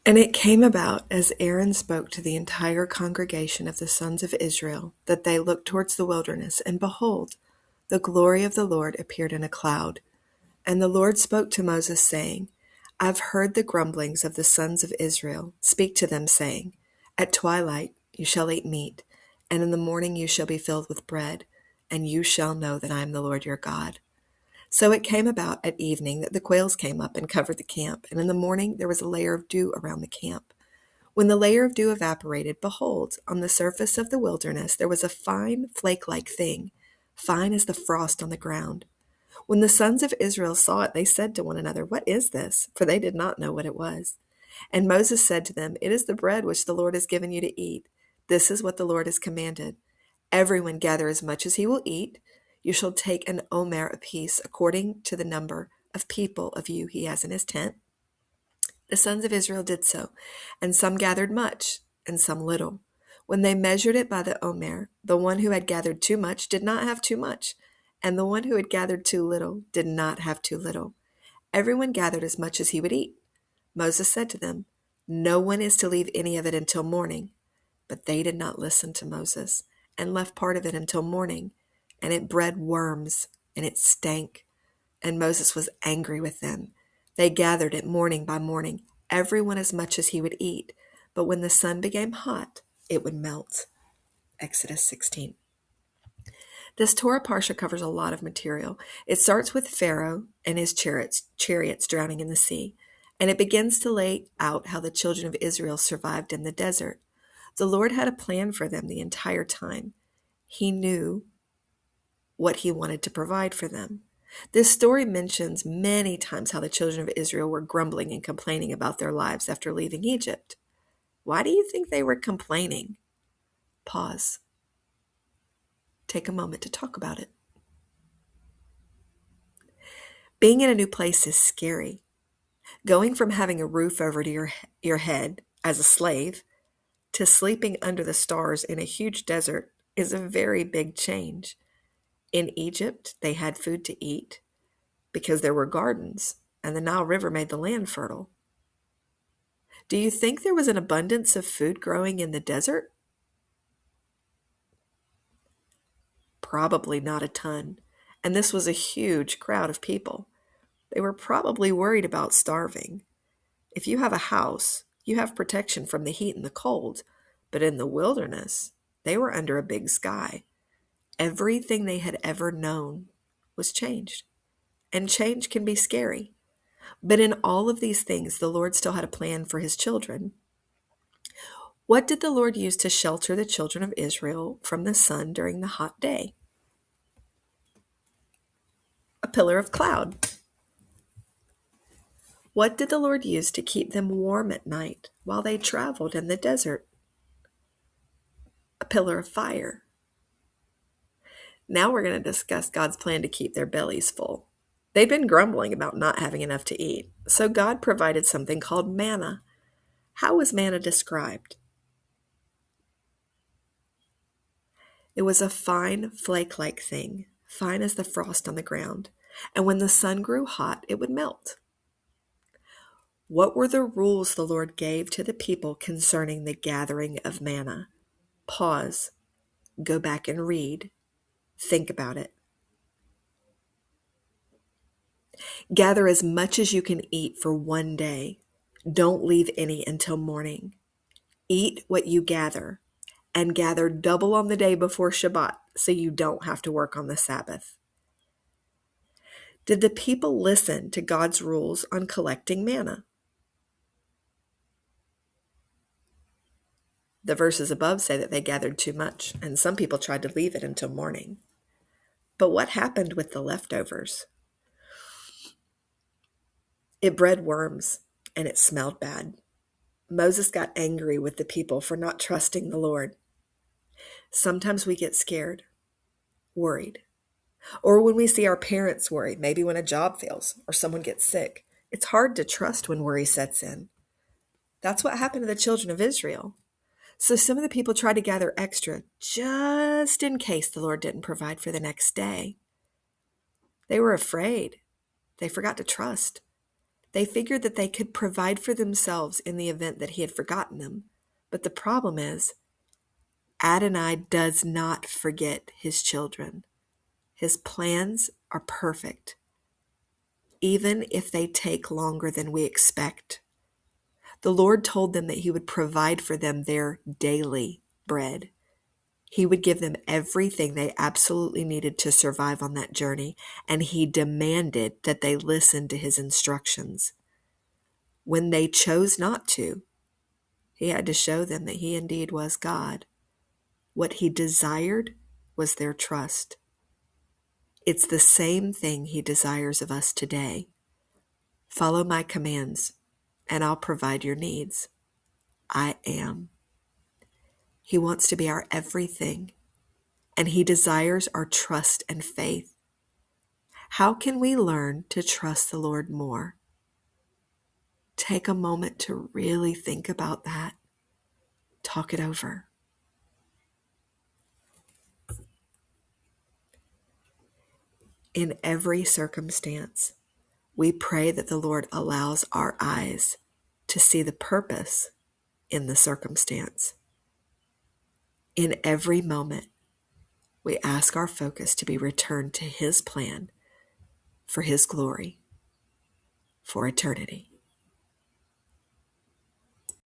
And it came about as Aaron spoke to the entire congregation of the sons of Israel that they looked towards the wilderness, and behold, the glory of the Lord appeared in a cloud. And the Lord spoke to Moses, saying, I've heard the grumblings of the sons of Israel. Speak to them, saying, At twilight you shall eat meat, and in the morning you shall be filled with bread, and you shall know that I am the Lord your God. So it came about at evening that the quails came up and covered the camp, and in the morning there was a layer of dew around the camp. When the layer of dew evaporated, behold, on the surface of the wilderness there was a fine flake-like thing, fine as the frost on the ground. When the sons of Israel saw it, they said to one another, What is this? For they did not know what it was. And Moses said to them, It is the bread which the Lord has given you to eat. This is what the Lord has commanded. Everyone gather as much as he will eat. You shall take an omer apiece, according to the number of people of you he has in his tent. The sons of Israel did so, and some gathered much, and some little. When they measured it by the omer, the one who had gathered too much did not have too much, and the one who had gathered too little did not have too little. Everyone gathered as much as he would eat. Moses said to them, No one is to leave any of it until morning. But they did not listen to Moses, and left part of it until morning, and it bred worms, and it stank. And Moses was angry with them. They gathered it morning by morning, everyone as much as he would eat. But when the sun became hot, it would melt. Exodus 16. This Torah Parsha covers a lot of material. It starts with Pharaoh and his chariots drowning in the sea, and it begins to lay out how the children of Israel survived in the desert. The Lord had a plan for them the entire time. He knew what he wanted to provide for them. This story mentions many times how the children of Israel were grumbling and complaining about their lives after leaving Egypt. Why do you think they were complaining? Pause. Take a moment to talk about it. Being in a new place is scary. Going from having a roof over to your head as a slave to sleeping under the stars in a huge desert is a very big change. In Egypt, they had food to eat because there were gardens, and the Nile River made the land fertile. Do you think there was an abundance of food growing in the desert? Probably not a ton. And this was a huge crowd of people. They were probably worried about starving. If you have a house, you have protection from the heat and the cold. But in the wilderness, they were under a big sky. Everything they had ever known was changed. And change can be scary. But in all of these things, the Lord still had a plan for his children. What did the Lord use to shelter the children of Israel from the sun during the hot day? A pillar of cloud. What did the Lord use to keep them warm at night while they traveled in the desert? A pillar of fire. Now we're going to discuss God's plan to keep their bellies full. They've been grumbling about not having enough to eat, so God provided something called manna. How was manna described? It was a fine flake-like thing, fine as the frost on the ground, and when the sun grew hot, it would melt. What were the rules the Lord gave to the people concerning the gathering of manna? Pause. Go back and read. Think about it. Gather as much as you can eat for one day. Don't leave any until morning. Eat what you gather, and gather double on the day before Shabbat so you don't have to work on the Sabbath. Did the people listen to God's rules on collecting manna? The verses above say that they gathered too much, and some people tried to leave it until morning. But what happened with the leftovers? It bred worms, and it smelled bad. Moses got angry with the people for not trusting the Lord. Sometimes we get scared, worried, or when we see our parents worry, maybe when a job fails or someone gets sick. It's hard to trust when worry sets in. That's what happened to the children of Israel. So some of the people tried to gather extra just in case the Lord didn't provide for the next day. They were afraid. They forgot to trust. They figured that they could provide for themselves in the event that he had forgotten them. But the problem is, Adonai does not forget his children. His plans are perfect, even if they take longer than we expect. The Lord told them that he would provide for them their daily bread. He would give them everything they absolutely needed to survive on that journey, and he demanded that they listen to his instructions. When they chose not to, he had to show them that he indeed was God. What he desired was their trust. It's the same thing he desires of us today. Follow my commands, and I'll provide your needs. I am. He wants to be our everything, and he desires our trust and faith. How can we learn to trust the Lord more? Take a moment to really think about that. Talk it over. In every circumstance, we pray that the Lord allows our eyes to see the purpose in the circumstance. In every moment, we ask our focus to be returned to his plan for his glory for eternity.